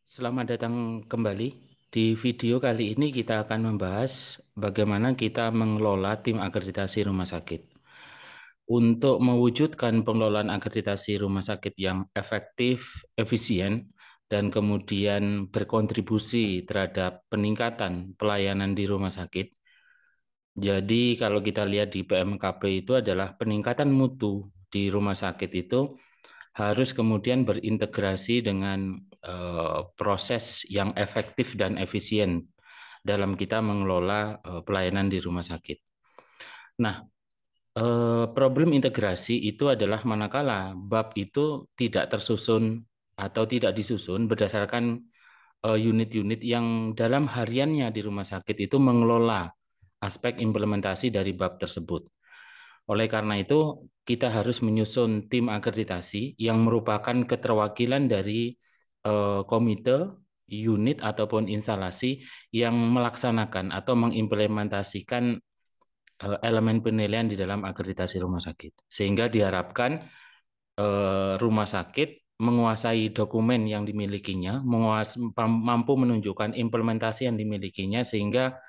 Selamat datang kembali. Di video kali ini kita akan membahas bagaimana kita mengelola tim akreditasi rumah sakit. Untuk mewujudkan pengelolaan akreditasi rumah sakit yang efektif, efisien, dan kemudian berkontribusi terhadap peningkatan pelayanan di rumah sakit. Jadi kalau kita lihat di PMKP itu adalah peningkatan mutu di rumah sakit itu harus kemudian berintegrasi dengan proses yang efektif dan efisien dalam kita mengelola pelayanan di rumah sakit. Nah, problem integrasi itu adalah manakala bab itu tidak tersusun atau tidak disusun berdasarkan unit-unit yang dalam hariannya di rumah sakit itu mengelola aspek implementasi dari bab tersebut. Oleh karena itu, kita harus menyusun tim akreditasi yang merupakan keterwakilan dari komite, unit, ataupun instalasi yang melaksanakan atau mengimplementasikan elemen penilaian di dalam akreditasi rumah sakit. Sehingga diharapkan rumah sakit menguasai dokumen yang dimilikinya, mampu menunjukkan implementasi yang dimilikinya, sehingga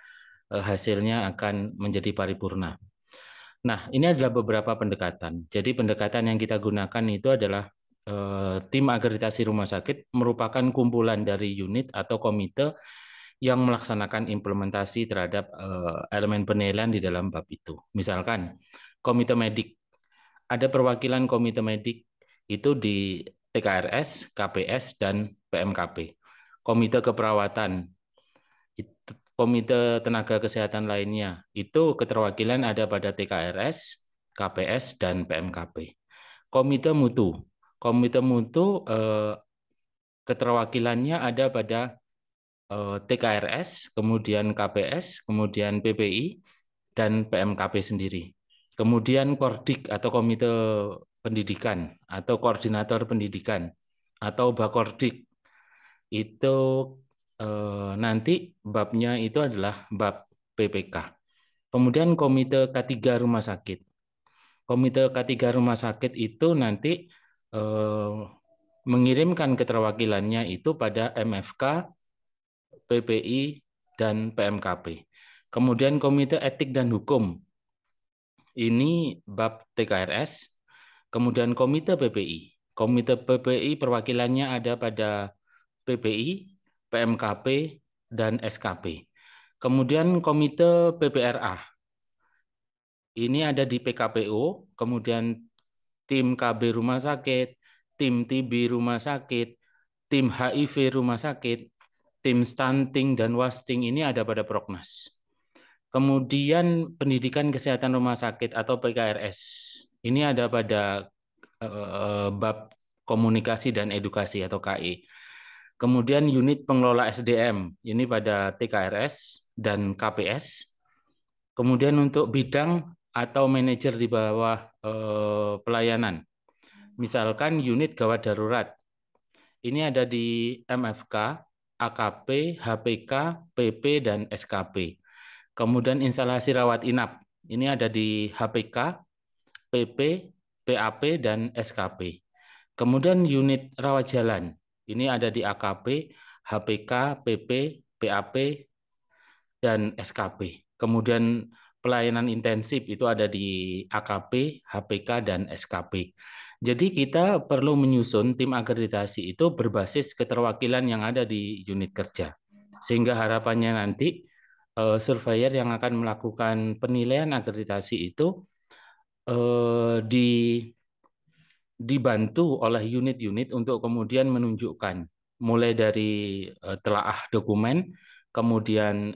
hasilnya akan menjadi paripurna. Nah, ini adalah beberapa pendekatan. Jadi pendekatan yang kita gunakan itu adalah tim akreditasi rumah sakit merupakan kumpulan dari unit atau komite yang melaksanakan implementasi terhadap elemen penilaian di dalam bab itu. Misalkan komite medik, ada perwakilan komite medik itu di TKRS, KPS, dan PMKP. Komite keperawatan, komite tenaga kesehatan lainnya, itu keterwakilan ada pada TKRS, KPS, dan PMKP. Komite mutu. Komite mutu keterwakilannya ada pada TKRS, kemudian KPS, kemudian PPI, dan PMKP sendiri. Kemudian Kordik atau Komite Pendidikan atau Koordinator Pendidikan atau Bakordik itu nanti babnya itu adalah bab PPK. Kemudian Komite K3 Rumah Sakit. Komite K3 Rumah Sakit itu nanti eh, mengirimkan keterwakilannya itu pada MFK, PPI, dan PMKP. Kemudian Komite Etik dan Hukum. Ini bab TKRS. Kemudian Komite PPI. Komite PPI perwakilannya ada pada PPI, PMKP, dan SKP. Kemudian Komite PPRA. Ini ada di PKPO, kemudian tim KB rumah sakit, tim TB rumah sakit, tim HIV rumah sakit, tim stunting dan wasting ini ada pada Proknas. Kemudian pendidikan kesehatan rumah sakit atau PKRS. Ini ada pada bab komunikasi dan edukasi atau KE. Kemudian unit pengelola SDM, ini pada TKRS dan KPS. Kemudian untuk bidang atau manajer di bawah pelayanan, misalkan unit gawat darurat, ini ada di MFK, AKP, HPK, PP, dan SKP. Kemudian instalasi rawat inap, ini ada di HPK, PP, PAP, dan SKP. Kemudian unit rawat jalan, ini ada di AKP, HPK, PP, PAP, dan SKP. Kemudian pelayanan intensif itu ada di AKP, HPK, dan SKP. Jadi kita perlu menyusun tim akreditasi itu berbasis keterwakilan yang ada di unit kerja. Sehingga harapannya nanti surveyor yang akan melakukan penilaian akreditasi itu dibantu oleh unit-unit untuk kemudian menunjukkan mulai dari telaah dokumen, kemudian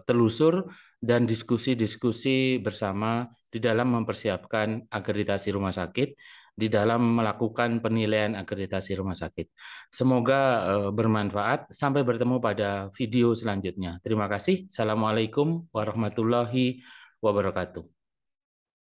telusur dan diskusi-diskusi bersama di dalam mempersiapkan akreditasi rumah sakit, di dalam melakukan penilaian akreditasi rumah sakit. Semoga bermanfaat. Sampai bertemu pada video selanjutnya. Terima kasih. Assalamualaikum warahmatullahi wabarakatuh.